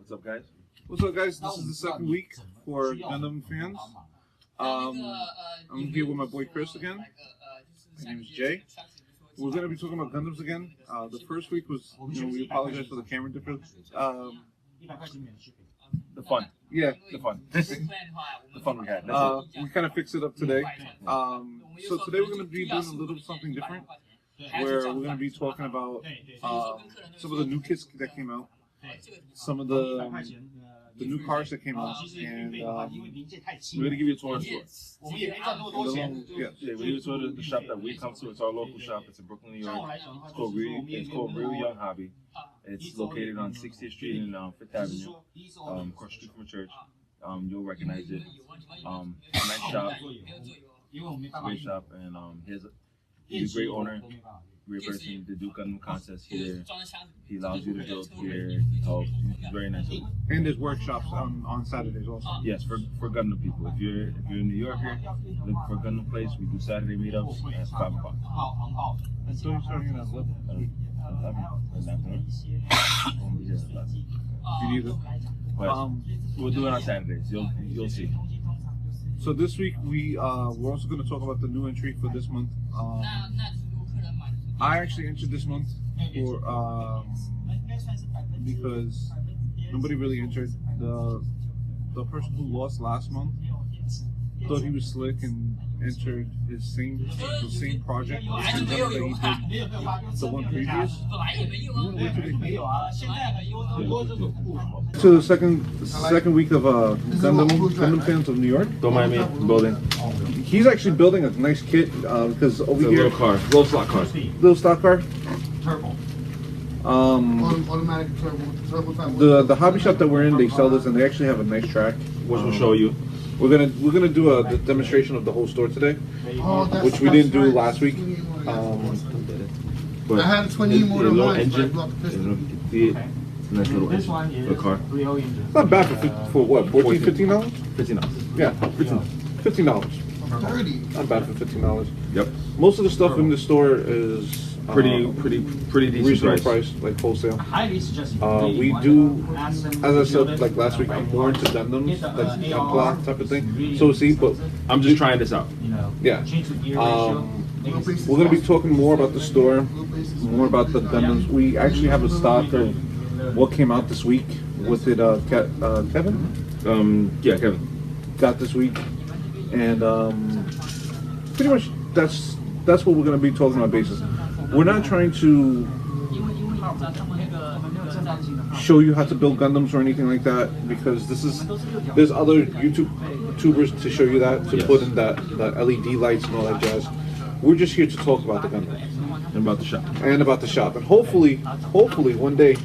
What's up, guys? What's up, guys? This is the second week for Gundam fans. I'm here with my boy Chris again. My name is Jay. We're going to be talking about Gundams again. The first week was, we apologize for the camera difference. The fun. Yeah, The fun. The fun we had. we kind of fixed it up today. So today we're going to be doing a little something different, where we're going to be talking about some of the new kits that came out, some of the new cars that came out, and we're going to give you a tour of the store. Yeah, we give you a tour of the shop that we come to. It's our local shop. It's in Brooklyn, New York. It's called Real Young Hobby. It's located on 60th Street and 5th Avenue, across the street from a church. You'll recognize it. Nice shop. Great shop, and he's a great owner, great person. They do Gundam contests here. He allows you to build here. He's very nice. And there's workshops on Saturdays also. Yes, for Gundam people. If you're a New Yorker looking for a Gundam place, we do Saturday meetups at 5 o'clock. So you're starting at 11. You need it. But we'll do it on Saturdays. You'll see. So this week we're also going to talk about the new entry for this month. I actually entered this month for because nobody really entered. The person who lost last month thought he was slick and entered the same project that he did the one previous. So the second week of Gundam fans of New York. Don't mind me building. He's actually building a nice kit because over here, little stock car. Little stock car. Turbo. Automatic turbo. The hobby shop that we're in, they sell this and they actually have a nice track, which we'll show you. We're gonna do a demonstration of the whole store today, which we didn't do last week. But I had a 20 motor line. Engine. It's a nice little engine for the car. It's not bad for what, $14, $15? $15. Yeah, $15. 30. Not bad for $15. Yep. Most of the stuff in the store is pretty decent reasonable price, like wholesale. We do, as I said, like last week, I'm more into Gundams, like Gunpla type of thing. So see, but I'm just trying this out. Yeah. We're gonna be talking more about the store, more about the Gundams. We actually have a stock of what came out this week with it. Kevin. Yeah, Kevin got this week, and pretty much that's what we're gonna be talking about. Basis. We're not trying to show you how to build Gundams or anything like that, because there's other YouTubers to show you that, to put in that LED lights and all that jazz. We're just here to talk about the Gundams and about the shop, and hopefully one day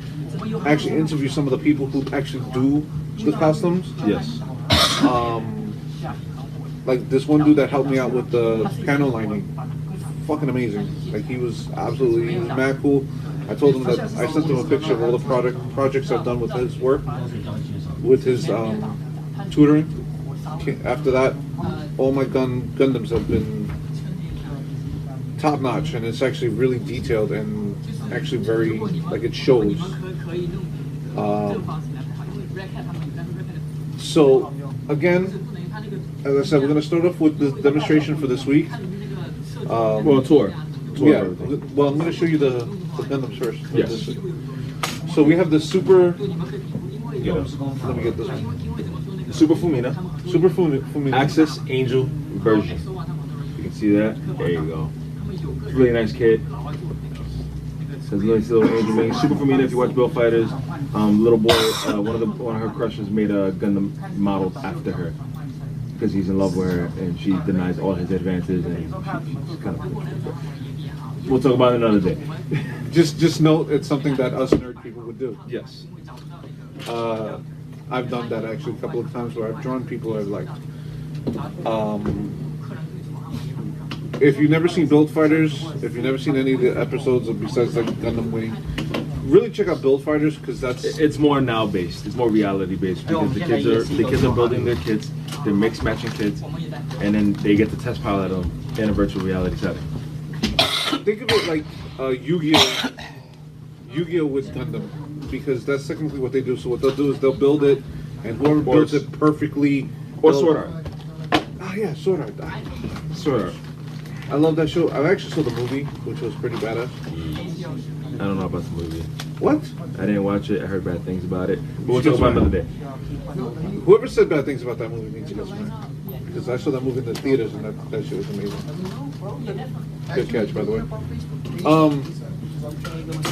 actually interview some of the people who actually do the costumes. Yes. Like this one dude that helped me out with the panel lining. Fucking amazing. Like he was mad cool. I told him that I sent him a picture of all the projects I've done with his work, with his tutoring. After that, all my Gundams have been top notch, and it's actually really detailed and actually very, like, it shows. So again, as I said, we're going to start off with the demonstration for this week. Tour. Yeah. Well, I'm going to show you the Gundams first. Yes. So we have the Super. Let me get this one. Super Fumina. Super Fumina. Access Angel version. You can see that. There you go. Really nice kit. Says nice little angel wing. Super Fumina. If you watch Build Fighters, little boy, one of her crushes made a Gundam model after her, because he's in love with her and she denies all his advances, and she's kind of cool. We'll talk about it another day. Just note, it's something that us nerd people would do. Yes. I've done that actually a couple of times where I've drawn people I've liked. If you've never seen Build Fighters, if you've never seen any of the episodes of besides like Gundam Wing, really check out Build Fighters, because it's more now based. It's more reality based, because the kids are building their kits. They're mix matching kits, and then they get to test pilot them in a virtual reality setting. Think of it like Yu-Gi-Oh with Gundam. because that's technically what they do. So what they'll do is they'll build it, and whoever builds it perfectly. Or Sword Art. Oh yeah, Sword Art. Sword Art. I love that show. I actually saw the movie, which was pretty badass. I don't know about the movie. What? I didn't watch it. I heard bad things about it. But we'll talk about it another day. Whoever said bad things about that movie needs to get smacked. Because I saw that movie in the theaters, and that shit was amazing. Good catch, by the way.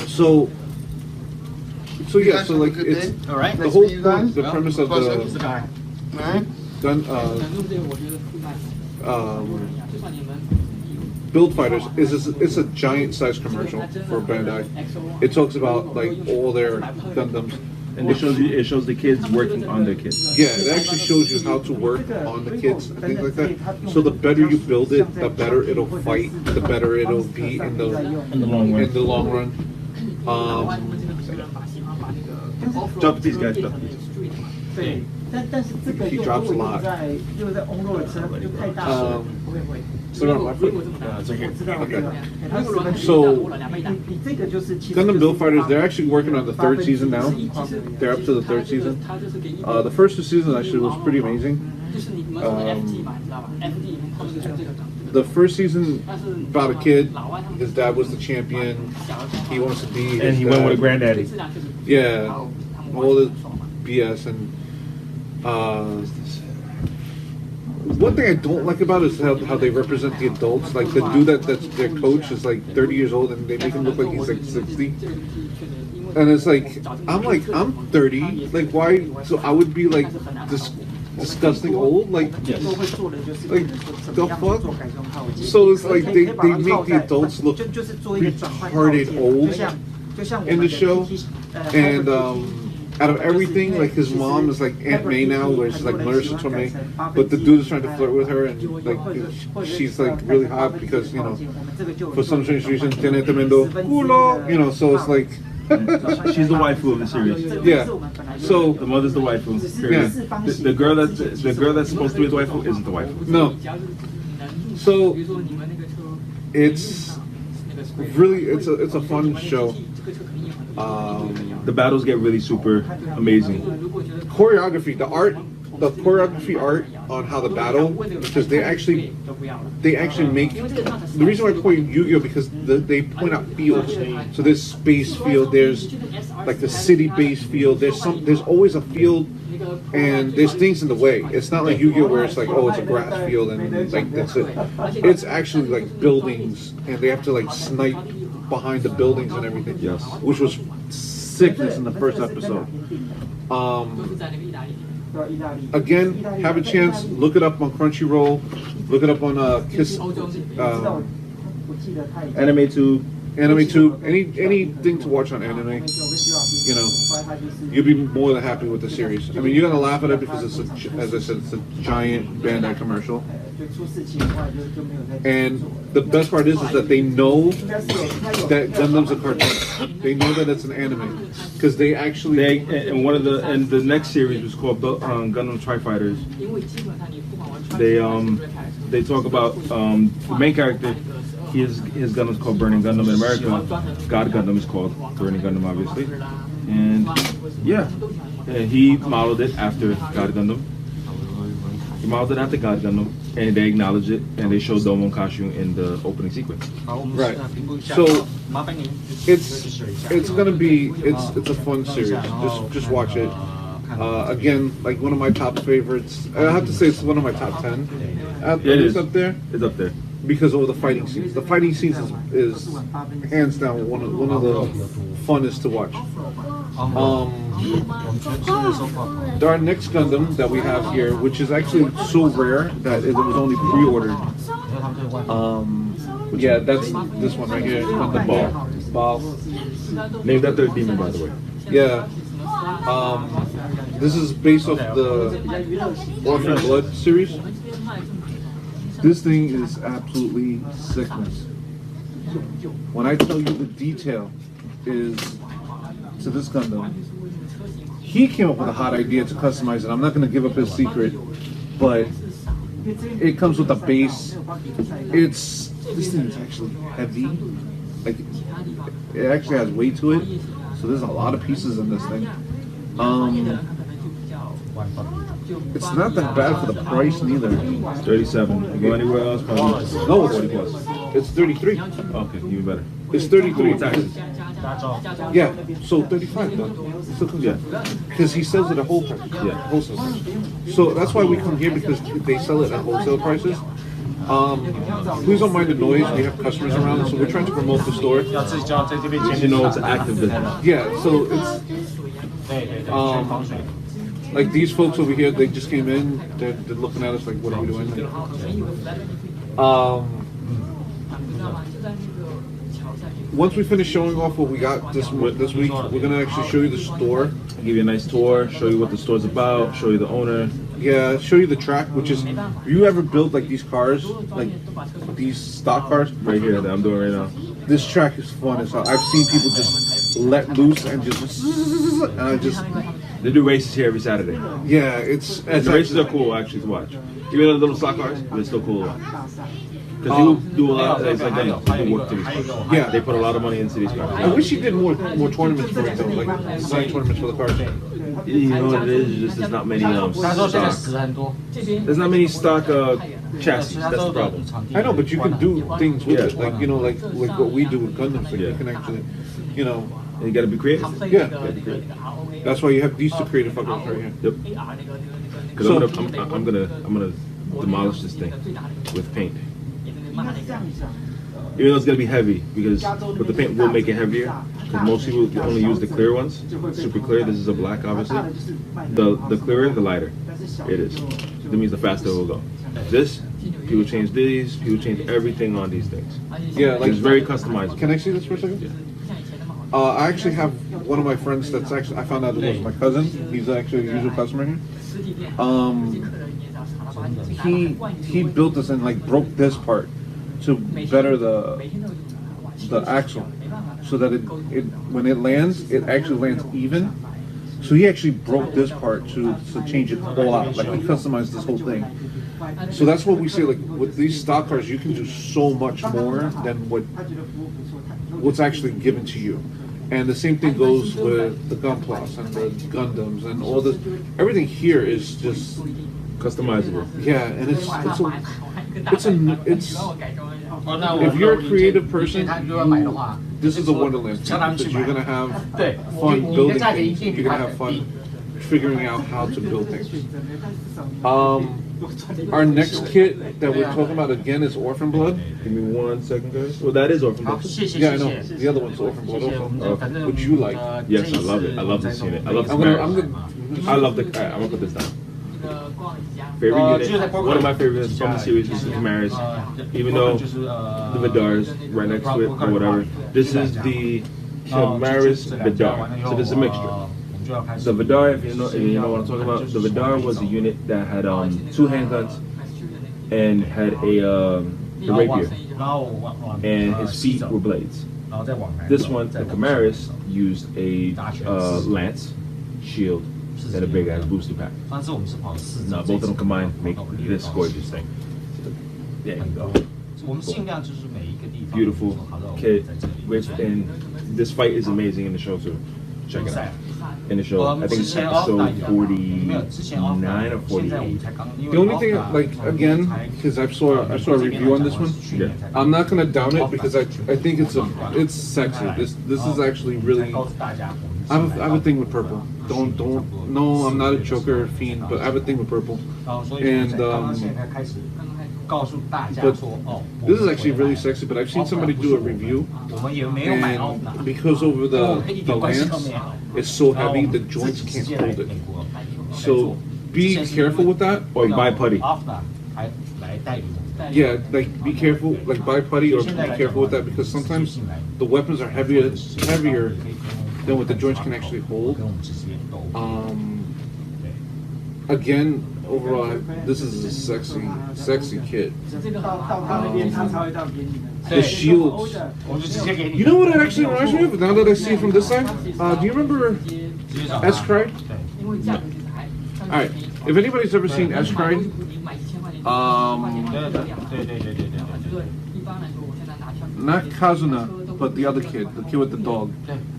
So yeah, so like it's All right. the whole point, the premise of the Build Fighters is it's a giant size commercial for Bandai. It talks about like all their Gundams. And it shows the kids working on their kids. Yeah, it actually shows you how to work on the kids and things like that. So the better you build it, the better it'll fight, the better it'll be in the long run. In the long run. Drop these guys. Drop these. He drops a lot. So no, my foot. It's okay. Okay. So Gundam Build Fighters, they're actually working on the third season now. They're up to the third season. The first two seasons actually was pretty amazing. The first season about a kid. His dad was the champion. He wants to be. And he went with a granddaddy. Yeah, all the BS and. One thing I don't like about it is how they represent the adults. Like the dude that's their coach is like 30 years old, and they make him look like he's like 60. And it's like I'm 30. Like why? So I would be like this disgusting old. Like Yes. like the fuck. So it's like they make the adults look retarded old in the show, and out of everything, like his mom is like Aunt May now, where she's like Marissa Tomei, but the dude is trying to flirt with her, and like she's like really hot because for some strange reason tiene tremendo culo, so it's like She's the waifu of the series. yeah. So The mother's the waifu. Period. The girl that's supposed to be the waifu isn't the waifu. no. So it's really it's a fun show. The battles get really super amazing. Choreography, the choreography art on how the battle, because they actually make the reason why I point Yu-Gi-Oh because they point out fields. So there's space field, there's like the city-based field. There's always a field, and there's things in the way. It's not like Yu-Gi-Oh where it's like, oh, it's a grass field and like that's it. It's actually like buildings, and they have to like snipe behind the buildings and everything. Yes. Which was sickness in the first episode. Again, have a chance, look it up on Crunchyroll, look it up on Kiss, Anime 2. Anime 2, anything to watch on anime, you'll be more than happy with the series. I mean, you're gonna laugh at it because it's as I said, it's a giant Bandai commercial. And the best part is that they know that Gundam's a cartoon. They know that it's an anime because they actually And the next series was called Gundam Tri-Fighters. They talk about the main character. His Gundam's called Burning Gundam in America. God Gundam is called Burning Gundam, obviously. And yeah, he modeled it after God Gundam. He modeled it after God Gundam, and they acknowledge it, and they show Domon Kashu in the opening sequence. right. So it's gonna be it's a fun series. Just watch it. Again, like one of my top favorites. I have to say it's one of my top 10. It's up there. It's up there. Because of the fighting scenes. The fighting scenes is hands down one of the funnest to watch. Our next Gundam that we have here, which is actually so rare that it was only pre-ordered. Yeah, that's this one right here, Gundam Ball. Named after a demon, by the way. Yeah. This is based off the Orphan Blood series. This thing is absolutely sickness. When I tell you the detail is to this Gundam, he came up with a hot idea to customize it. I'm not going to give up his secret, but it comes with a base. This thing is actually heavy. Like it actually has weight to it. So there's a lot of pieces in this thing. It's not that bad for the price neither. 37. You go anywhere else, probably No, 40 plus. it's 33. Okay, even better. It's 33. Taxes. Yeah, so 35 though. It still comes because he sells it at wholesale. Yeah. Wholesale. So that's why we come here, because they sell it at wholesale prices. Please don't mind the noise. We have customers around, so we're trying to promote the store. You know it's an active business. Yeah, so it's like these folks over here. They just came in. They're looking at us like, "What are we doing?" Once we finish showing off what we got this week, we're gonna actually show you the store. Give you a nice tour, show you what the store's about, show you the owner. Yeah, show you the track, which is, if you ever build like these cars, like these stock cars, Right here that I'm doing right now. this track is fun as hell. I've seen people just let loose and just, and I just, They do races here every Saturday. yeah, it's The races are cool actually to watch. Even the little stock cars, they're still cool to watch. Because people do a lot of things like that. People work to these cars. Yeah. They put a lot of money into these I cars. wish he did more tournaments for it though, like design tournaments for the cars. You know what it is? Just there's not many stock. There's not many stock chassis. That's the problem. I know, but you can do things with Yeah. it, like, you know, like what we do with Gundam. Like Yeah. you can actually, you know, And you gotta be creative. yeah. That's why you have these two creative fuckers right here. Yep. Because So- I'm gonna demolish this thing with paint. Even though it's gonna be heavy, because but the paint will make it heavier. Because most people only use the clear ones, super clear. This is a black, obviously. The clearer, the lighter it is. That means the faster it will go. This, people change these. People change everything on these things. Yeah, like It's very customizable. Can I see this for a second? I actually have one of my friends that's actually, I found out it was my cousin. He's actually a usual customer here. He built this and like broke this part to better the axle, so that it when it lands, it actually lands even. So he actually broke this part to change it all out. Like he customized this whole thing. So that's what we say. Like with these stock cars, you can do so much more than what's actually given to you. And the same thing goes with the Gunplas and the Gundams and all this. Everything here is just Customizable. yeah, and it's if you're a creative person, this is a wonderland because you're gonna have fun building things. You're gonna have fun figuring out how to build things. Our next kit that we're talking about again is Orphan Blood. Give me 1 second, guys. Well, that is Orphan Blood. Yeah, I know. The other one's Orphan Blood also, which you like. Yes, I love it. I love this unit. I love this I'm marriage. gonna. I love the. Alright, I'm gonna put this down. Favorite unit. One of my favorites from the series is the Camaras. Even though the Vidar is right next to it or whatever. This is the Camaras Vidar. So this is a mixture. The Vidar, if you know what I'm talking about, the Vidar was a unit that had 2 handguns and had a rapier, and his feet were blades. This one, the Camaras, used a lance, shield, and a big ass booster pack. Now both of them combined make this gorgeous thing. There you go. Beautiful kit, and this fight is amazing in the show too. Check it out. In the show, I think it's episode 49 or 48. The only thing, like again, because I saw a review on this one. Yeah. I'm not gonna down it because I think it's sexy. This is actually really. I have a thing with purple. Don't. No, I'm not a Joker fiend, but I have a thing with purple. And but this is actually really sexy. But I've seen somebody do a review, and because over the lance, it's so heavy, the joints can't hold it. So be careful with that. Or buy putty. Yeah, like be careful, like buy putty or be careful with that because sometimes the weapons are heavier than what the joints can actually hold. Again, overall, this is a sexy kit. The shields. You know what it actually reminds me of? Now that I see it from this side, do you remember S-Cride? All right. If anybody's ever seen S-Cride, not Kazuna, but the other kid, the kid with the dog.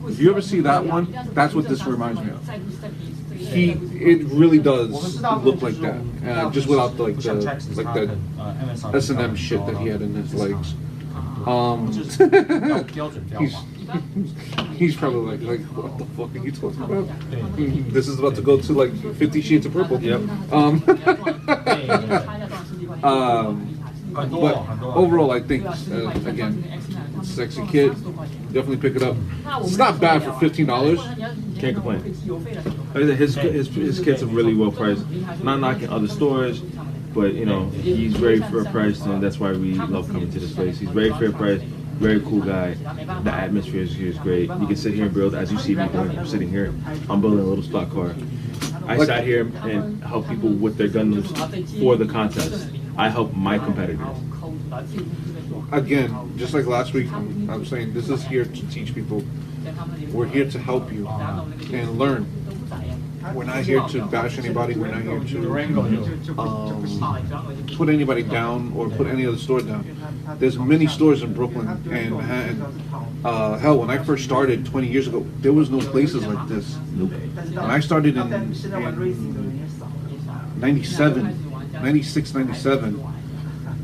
If you ever see that one, that's what this reminds me of. It really does look like that, just without the S&M shit that he had in his legs. He's probably like, what the fuck are you talking about? This is about to go to like 50 Shades of Purple. Yep. But overall, I think again, sexy kid. Definitely pick it up. It's not bad for $15. Can't complain. Like I said, his kits are really well priced. Not knocking other stores, but you know he's very fair priced, and that's why we love coming to this place. He's very fair priced, very cool guy. The atmosphere here is great. You can sit here and build, as you see me doing. I'm sitting here. I'm building a little stock car. I sat here and help people with their Gundams for the contest. I help my competitors. Again, just like last week, I'm saying this is here to teach people. We're here to help you and learn. We're not here to bash anybody. We're not here to put anybody down or put any other store down. There's many stores in Brooklyn and Manhattan. Hell, when I first started 20 years ago, there was no places like this. When I started in 97, 96, 97,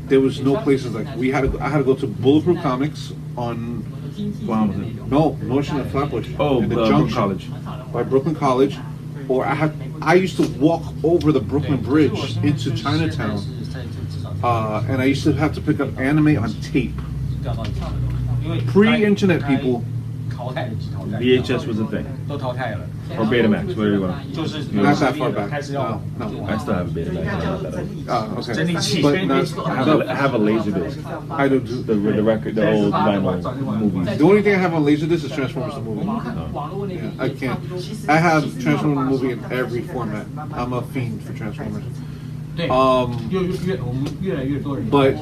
there was no places like I had to go to Bulletproof Comics on Notion and Flatbush. Oh, in the Brooklyn Junction College. By Brooklyn College. Or I used to walk over the Brooklyn Bridge into Chinatown, and I used to have to pick up anime on tape. Pre-internet, people. VHS was a thing. Or Betamax, whatever you want. Not that far back. No. I still have a Betamax. Okay. But I have a Laserdisc. I do. The record, the old vinyl movies. The only thing I have on Laserdisc is Transformers the movie. Yeah, I can't. I have Transformers the movie in every format. I'm a fiend for Transformers. But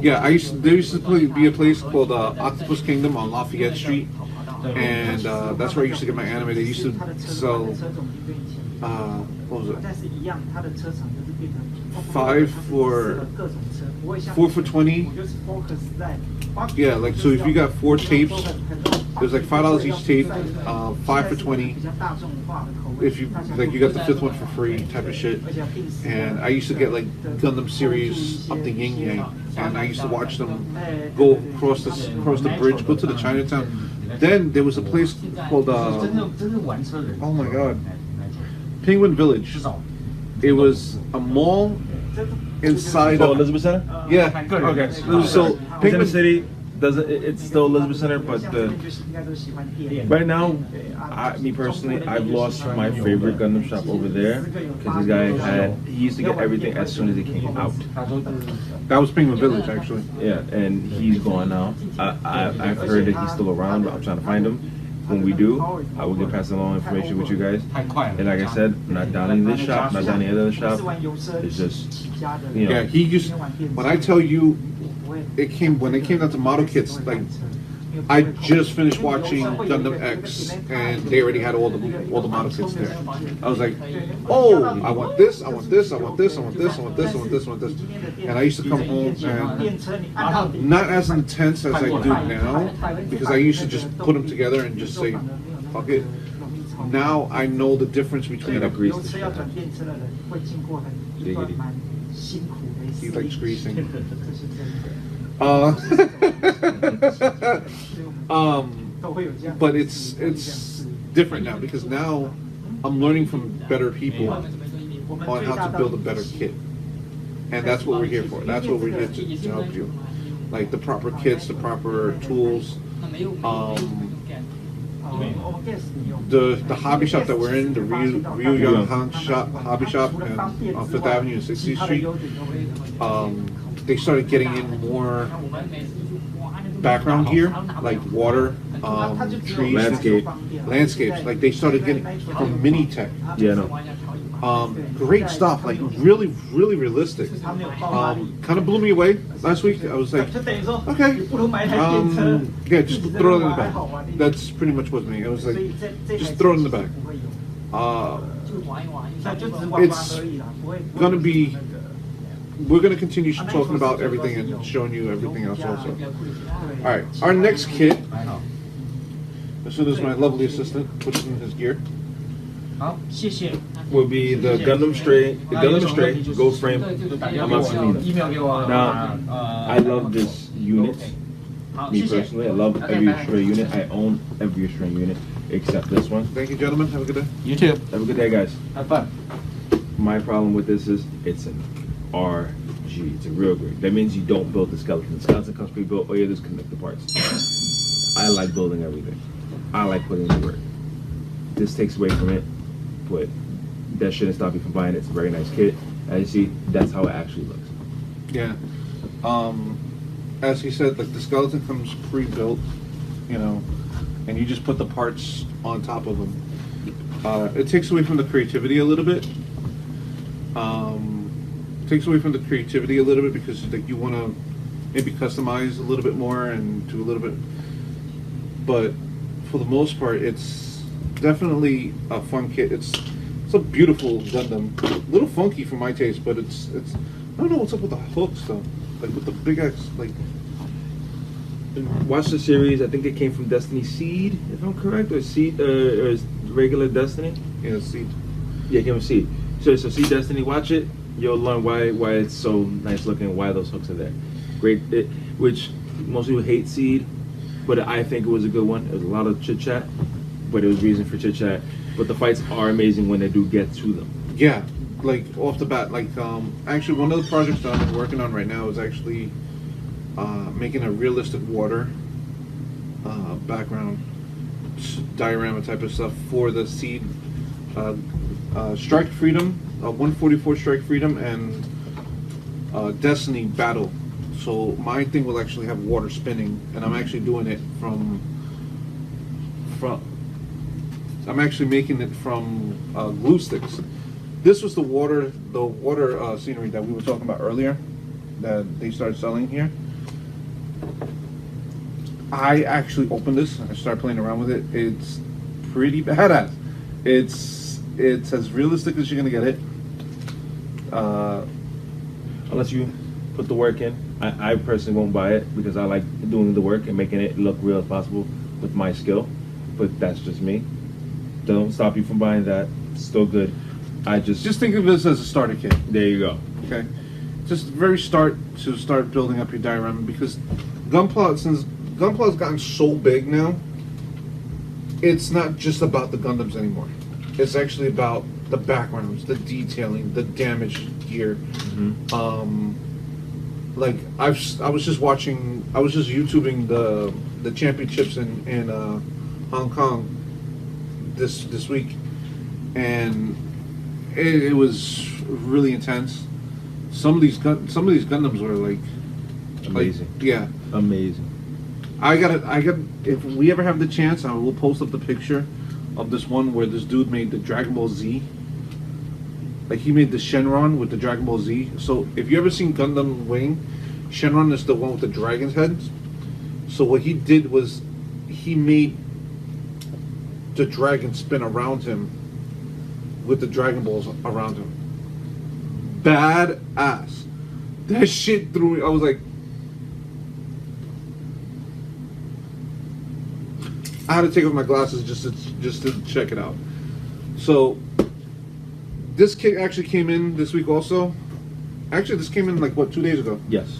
yeah, there used to be a place called Octopus Kingdom on Lafayette Street, and that's where I used to get my anime. They used to sell what was it? 4 for 20. Yeah, like so if you got 4 tapes, it was like $5 each tape, 5 for 20. If you like, you got the 5th one for free, type of shit. And I used to get like Gundam series up the yin yang, and I used to watch them go across the bridge, go to the Chinatown. Then there was a place called oh my god, Penguin Village. It was a mall inside. Oh, Elizabeth Center. Yeah. Okay. So Penguin City doesn't. It's still Elizabeth Center, but right now, me personally, I've lost my favorite Gundam shop over there because this guy he used to get everything as soon as it came out. That was Penguin Village, actually. Yeah, and he's gone now. I've heard that he's still around, but I'm trying to find him. When we do, I will get passing along information with you guys. And like I said, I'm not down in this shop, not down in the other shop. It's just, you know. Yeah, he used. When I tell you, when it came down to model kits, like I just finished watching Gundam X, and they already had all the model kits there. I was like, oh, I want this, I want this, I want this, I want this, I want this, I want this, I want this. And I used to come home and not as intense as I do now, because I used to just put them together and just say, fuck it. Now I know the difference between a grease. He likes greasing. But it's different now because now I'm learning from better people on how to build a better kit, and that's what we're here for. That's what we're here to help you, like the proper kits, the proper tools. The hobby shop that we're in, the Ryu Young Han shop, hobby shop, and on 5th Avenue and 60th Street. They started getting in more background gear, like water, trees, landscapes. Like they started getting from Mini Tech. Yeah, no. Great stuff. Like really, really realistic. Kind of blew me away last week. I was like, okay, yeah, just throw it in the bag. That's pretty much what me. I was like, just throw it in the bag. It's gonna be we're gonna continue talking about everything and showing you everything else also. All right, our next kit. As soon as my lovely assistant puts in his gear, will be the Gundam Stray Gold Frame Amatsunina. Now, I love this unit. Me personally, I love every Stray unit. I own every Stray unit except this one. thank you, gentlemen. Have a good day. You too. Have a good day, guys. Have fun. My problem with this is it's an RG. It's a real grade. That means you don't build the skeleton. The skeleton comes pre-built. Oh yeah, just connect the parts. I like building everything. I like putting in the work. This takes away from it, but that shouldn't stop you from buying it. It's a very nice kit. As you see, that's how it actually looks. Yeah. As he said, like the skeleton comes pre-built, you know, and you just put the parts on top of them. It takes away from the creativity a little bit. Takes away from the creativity a little bit because like you want to maybe customize a little bit more and do a little bit. But for the most part, it's definitely a fun kit. It's a beautiful Gundam. A little funky for my taste, but it's. I don't know what's up with the hooks though. Like with the big X, like. Watch the series. I think it came from Destiny Seed, if I'm correct, or Seed, or regular Destiny. Yeah, Seed. Yeah, it came from Seed. So Seed Destiny. Watch it. You'll learn why it's so nice looking. Why those hooks are there. Great. Which most people hate Seed, but I think it was a good one. It was a lot of chit chat, but it was reason for chit chat. But the fights are amazing when they do get to them. Yeah, like off the bat, like actually one of the projects that I'm working on right now is actually making a realistic water background diorama type of stuff for the Seed Strike Freedom, 144 Strike Freedom, and Destiny Battle. So my thing will actually have water spinning, and I'm actually doing it from. I'm actually making it from glue sticks. This was the water scenery that we were talking about earlier, that they started selling here. I actually opened this. I started playing around with it. It's pretty badass. It's as realistic as you're gonna get it. Unless you put the work in. I personally won't buy it because I like doing the work and making it look real as possible with my skill. But that's just me. Don't stop you from buying that. It's still good. I just think of this as a starter kit. There you go. Okay, just very start building up your diorama, because since Gunpla has gotten so big now, it's not just about the Gundams anymore. It's actually about the backgrounds, the detailing, the damage gear. Mm-hmm. Like I was just YouTubing the championships in Hong Kong this week, and it was really intense. Some of these Gundams were like amazing. Yeah, amazing. I got. If we ever have the chance, I will post up the picture of this one where this dude made the Dragon Ball Z. Like he made the Shenron with the Dragon Ball Z. So if you ever seen Gundam Wing, Shenron is the one with the dragon's heads. So what he did was he made the dragon spin around him with the Dragon Balls around him. Badass. That shit threw me. I was like, I had to take off my glasses just to check it out. So this kit actually came in this week also. Actually, this came in like what, 2 days ago? Yes.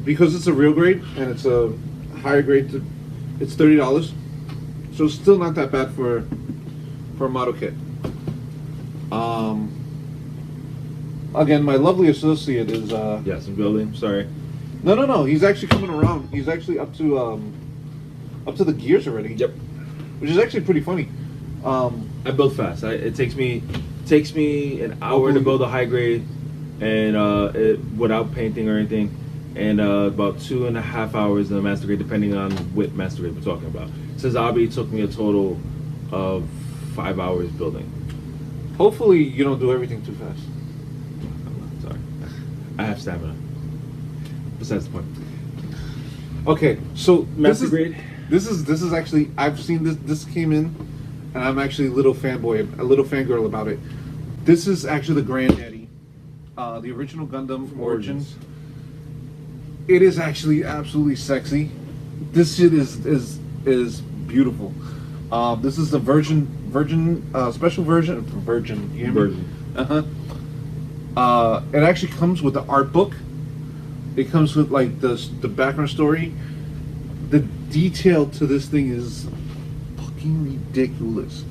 Because it's a real grade and it's a higher grade. It's $30, so it's still not that bad for a model kit. Again, my lovely associate is. Yes, I'm building. Sorry. No. He's actually coming around. He's actually up to the gears already. Yep. Which is actually pretty funny. I build fast. It takes me an hour to build a high grade, and without painting or anything, and about 2.5 hours in the master grade, depending on what master grade we're talking about. Sazabi took me a total of 5 hours building. Hopefully, you don't do everything too fast. Sorry, I have stamina. Besides the point. Okay, so Master grade. This is actually, I've seen this. This came in, and I'm actually a little fangirl about it. This is actually the granddaddy the original Gundam Origins. It is actually absolutely sexy. This shit is beautiful. This is the special version. Virgin. You hear me? It actually comes with the art book. It comes with like the background story. The detail to this thing is fucking ridiculous.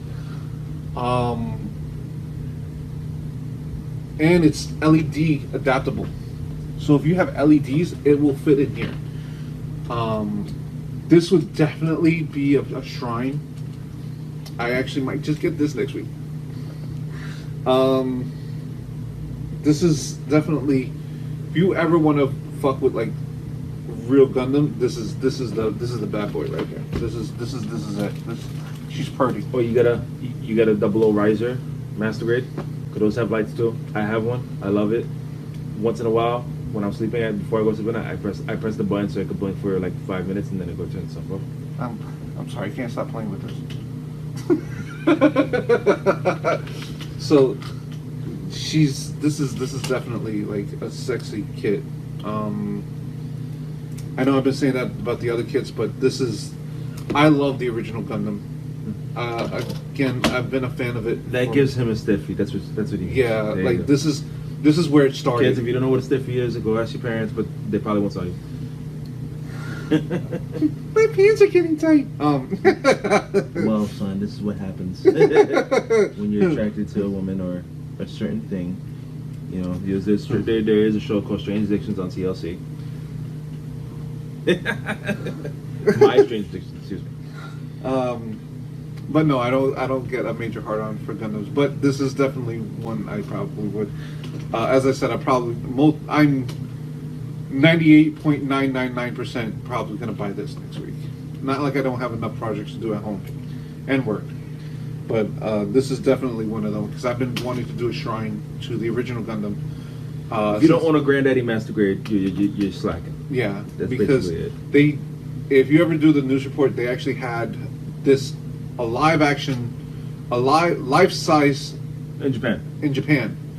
And it's LED adaptable. So if you have LEDs, it will fit in here. This would definitely be a shrine. I actually might just get this next week. This is definitely, if you ever want to fuck with like real Gundam, this is the bad boy right here. This is it. She's pretty. Oh, you got a 00 riser, master grade. Could those have lights too? I have one. I love it. Once in a while, when I'm sleeping, before I go to bed, I press the button so I can blink for like 5 minutes and then it go turn itself off. I'm sorry, I can't stop playing with this. So this is definitely like a sexy kid. I know I've been saying that about the other kids, but I love the original Gundam. Again, I've been a fan of it. That gives him a stiffy. That's what he means. Yeah, like this is where it started. Kids, if you don't know what a stiffy is, go ask your parents, but they probably won't tell you. My pants are getting tight. Well, son, this is what happens when you're attracted to a woman or a certain thing. You know, there is a show called Strange Addictions on TLC. My Strange Addictions, excuse me. But no, I don't get a major hard on for Gundams. But this is definitely one I probably would. As I said, I'm 98.999% probably gonna buy this next week. Not like I don't have enough projects to do at home and work, but this is definitely one of them because I've been wanting to do a shrine to the original Gundam. If you don't own a Granddaddy Master Grade, you're slacking. Yeah, that's because basically it. If you ever do the news report, they actually had this live size in Japan.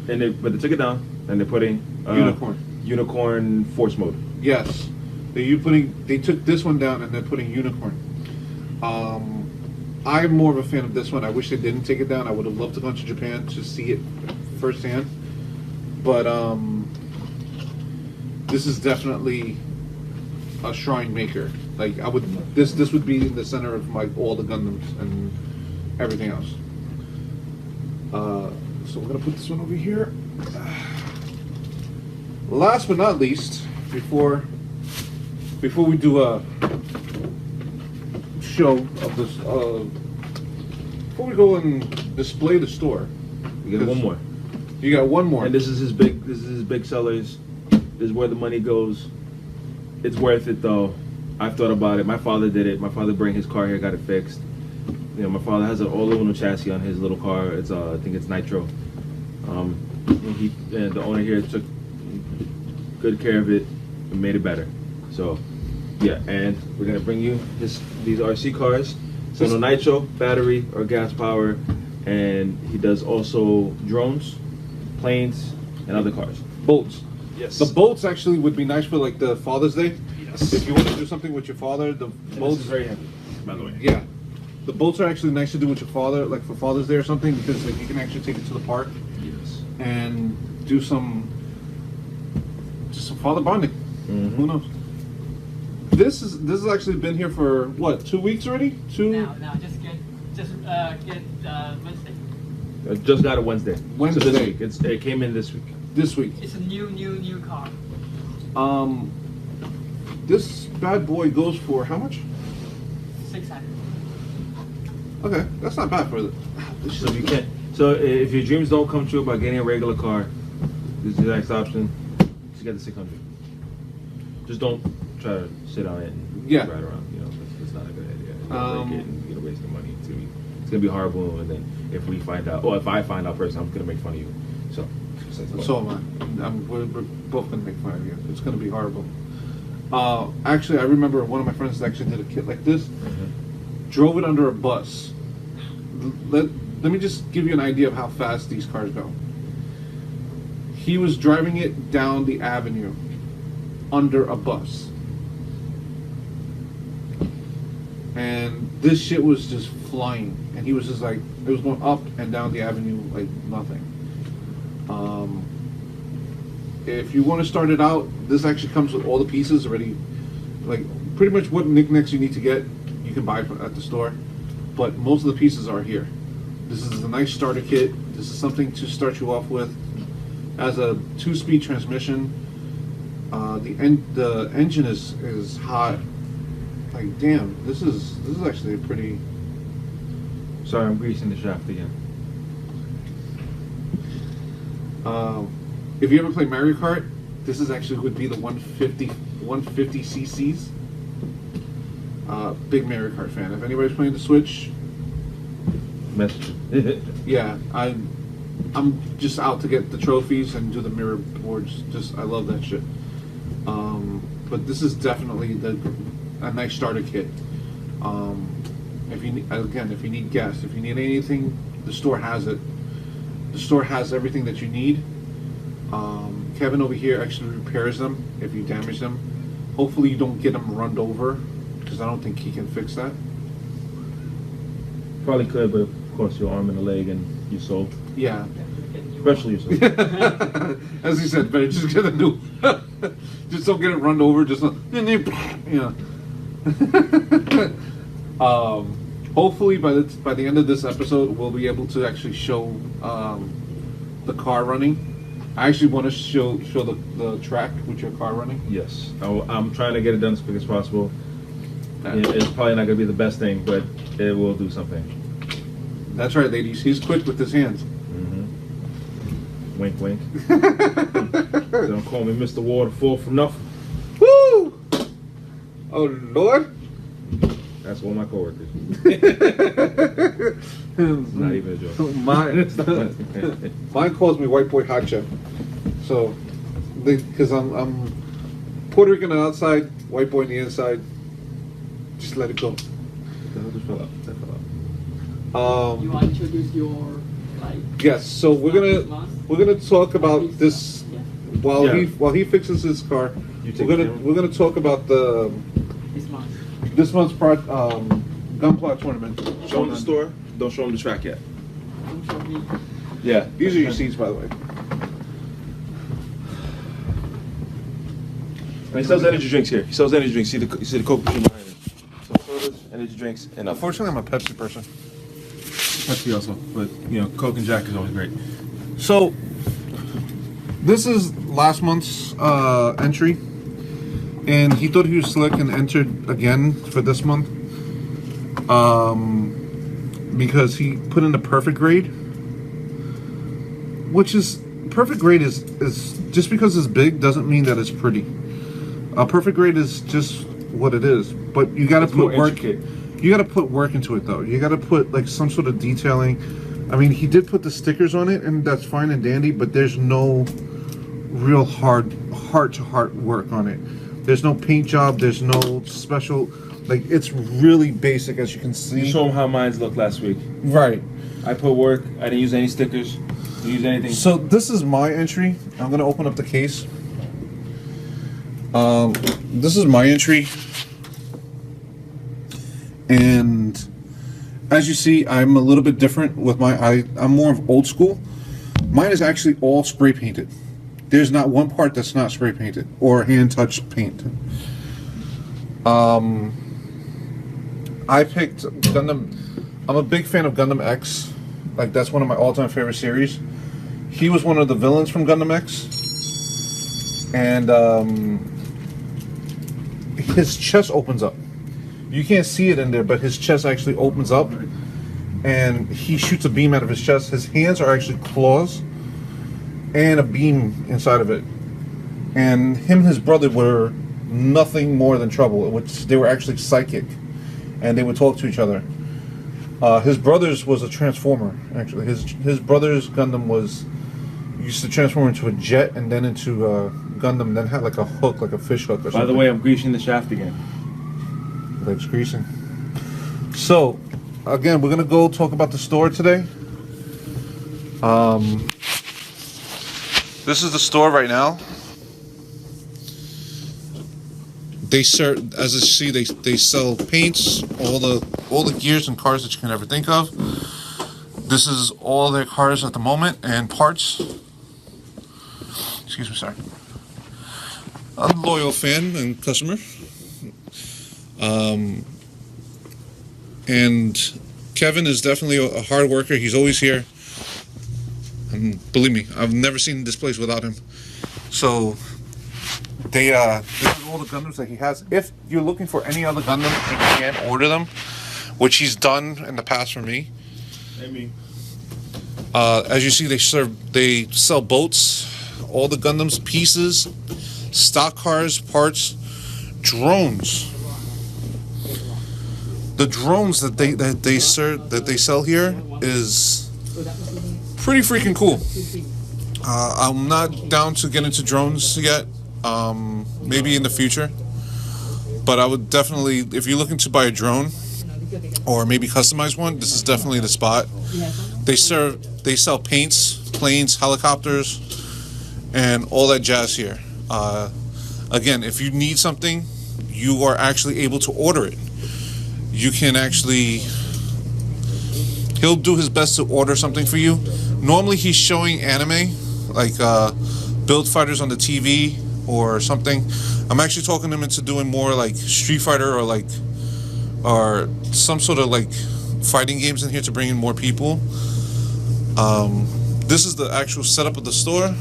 And but they took it down and they're putting Unicorn Force Mode. Yes, they took this one down and they're putting Unicorn. I'm more of a fan of this one. I wish they didn't take it down. I would have loved to go to Japan to see it firsthand. But this is definitely a shrine maker. Like this would be in the center of all the Gundams and everything else. So we're gonna put this one over here. Last but not least, before we do a show of this, before we go and display the store, we got one more. You got one more, and this is his big sellers. This is where the money goes. It's worth it though. I've thought about it. My father did it. My father brought his car here, got it fixed. You know, my father has an all-aluminum chassis on his little car. It's I think it's Nitro. And the owner here took good care of it and made it better. So, yeah, and we're gonna bring you these RC cars. So no nitro, battery, or gas power, and he does also drones, planes, and other cars. Boats. Yes. The boats actually would be nice for like the Father's Day. Yes. If you want to do something with your father, the boats is very heavy, by the way. Yeah. The boats are actually nice to do with your father, like for Father's Day or something, because like you can actually take it to the park. Yes. And do some father bonding. Mm-hmm. Who knows? This has actually been here for what, 2 weeks already? No, just get Wednesday. I just got it Wednesday. Wednesday. So this week. It came in this week. This week. It's a new car. This bad boy goes for how much? 600. Okay, that's not bad for it. So if you can't. So if your dreams don't come true by getting a regular car, this is the next option. Just get the 600. Just don't try to sit on it and ride around. You know, it's not a good idea. You're gonna break it and you're gonna waste the money too. It's gonna be horrible. And then if we find out, if I find out first, I'm gonna make fun of you. So am I. We're both gonna make fun of you. It's gonna be horrible. Actually, I remember one of my friends actually did a kit like this. Drove it under a bus. Let me just give you an idea of how fast these cars go. He was driving it down the avenue under a bus. And this shit was just flying. And he was just like, it was going up and down the avenue like nothing. If you want to start it out, this actually comes with all the pieces already. Like, pretty much what knickknacks you need to get, you can buy at the store. But most of the pieces are here. This is a nice starter kit. This is something to start you off with. As a 2-speed transmission, the engine is hot. Like, damn, this is actually a pretty. Sorry, I'm greasing the shaft again. If you ever play Mario Kart, this is actually would be the 150 cc's. Big Mario Kart fan. If anybody's playing the Switch, Message. yeah, I'm just out to get the trophies and do the mirror boards. Just I love that shit. But this is definitely a nice starter kit. If you need gas, if you need anything, the store has it. The store has everything that you need. Kevin over here actually repairs them if you damage them. Hopefully you don't get them run over, because I don't think he can fix that. Probably could, but of course your arm and a leg and your soul. Yeah. Especially your soul. As he said, better just get a new. Just don't get it run over. Just yeah. Hopefully by the end of this episode, we'll be able to actually show the car running. I actually want to show the track with your car running. Yes, I'm trying to get it done as quick as possible. It's probably not going to be the best thing, but it will do something. That's right, ladies. He's quick with his hands. Mm-hmm. Wink, wink. Don't call me Mr. Waterfall for nothing. Woo! Oh Lord! That's all my coworkers. Not even a joke. Mine calls me White Boy Hot Chef. So, because I'm Puerto Rican on the outside, white boy on the inside. Just let it go. That fell out. You want to introduce your like? Yes. So we're gonna talk about this while he fixes his car. We're gonna talk about this month's Gunpla tournament. Show him the store. Don't show him the track yet. Don't show me. Yeah, these are your seats, by the way. And he sells energy drinks here. He sells energy drinks. You see the Coke machine behind him. So sodas, energy drinks, and Unfortunately, I'm a Pepsi person. Pepsi also, but Coke and Jack is always great. So, this is last month's entry, and he thought he was slick and entered again for this month. Because he put in the perfect grade, which is perfect grade is just because it's big doesn't mean that it's pretty. A perfect grade is just what it is, but you got to put work. You got to put work into it, though. You got to put like some sort of detailing. I mean, he did put the stickers on it, and that's fine and dandy, but there's no real heart-to-heart work on it. There's no paint job. There's no special. Like, it's really basic, as you can see. You saw how mine looked last week. Right. I put work. I didn't use any stickers. Didn't use anything. So this is my entry. I'm gonna open up the case. This is my entry, and as you see, I'm a little bit different with I'm more of old school. Mine is actually all spray painted. There's not one part that's not spray painted or hand touched paint. I picked Gundam. I'm a big fan of Gundam X. Like, that's one of my all-time favorite series. He was one of the villains from Gundam X. And his chest opens up. You can't see it in there, but his chest actually opens up. And he shoots a beam out of his chest. His hands are actually claws and a beam inside of it. And him and his brother were nothing more than trouble, which they were actually psychic. And they would talk to each other. His brother's was a transformer, actually. His brother's Gundam used to transform into a jet and then into a Gundam, then had like a hook, like a fish hook or something. By the way, I'm greasing the shaft again. That's greasing. So, again, we're gonna go talk about the store today. This is the store right now. They serve, as you see, they sell paints, all the gears and cars that you can ever think of. This is all their cars at the moment and parts. Excuse me, sorry. I'm a loyal fan and customer. And Kevin is definitely a hard worker. He's always here. And believe me, I've never seen this place without him. So this is all the Gundams that he has. If you're looking for any other Gundam and you can't order them, which he's done in the past for me. As you see, they sell boats, all the Gundams, pieces, stock cars, parts, drones. The drones that they sell here is pretty freaking cool. I'm not down to get into drones yet. Maybe in the future. But I would definitely, if you're looking to buy a drone or maybe customize one, this is definitely the spot. They sell paints, planes, helicopters, and all that jazz here. Again, if you need something, you are actually able to order it. You can actually, he'll do his best to order something for you. Normally he's showing anime, like Build Fighters on the TV or something. I'm actually talking him into doing more like Street Fighter or some sort of like fighting games in here to bring in more people. This is the actual setup of the store.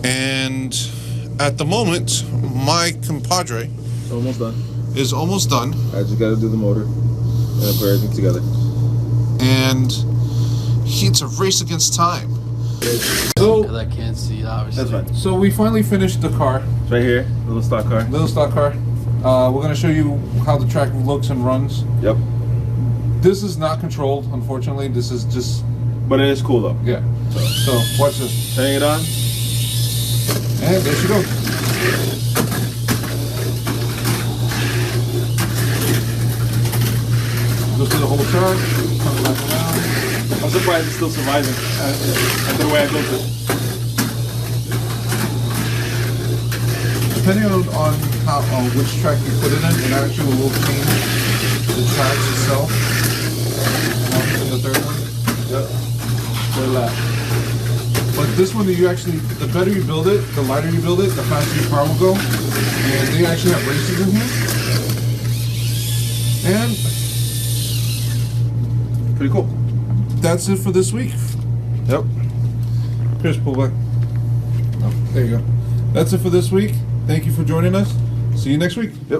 And at the moment, my compadre It's almost done. is almost done. I just gotta do the motor and put everything together. And it's a race against time. So, Because I can't see it, obviously. That's fine. so we finally finished the car, It's right here, little stock car. little stock car. We're gonna show you how the track looks and runs. Yep. This is not controlled, unfortunately. This is just, But it is cool though. yeah. So watch this. Turning it on. And there she goes. Goes through the whole track, comes back around. I'm surprised it's still surviving after the way I built it. Depending on which track you put it in, it actually will change the tracks itself. And the third one. Yep. Good luck. But this one, you actually, the better you build it, the lighter you build it, the faster your car will go. And they actually have races in here. And Pretty cool. that's it for this week. Yep. Chris, pull back. Oh, there you go. That's it for this week. Thank you for joining us. See you next week. Yep.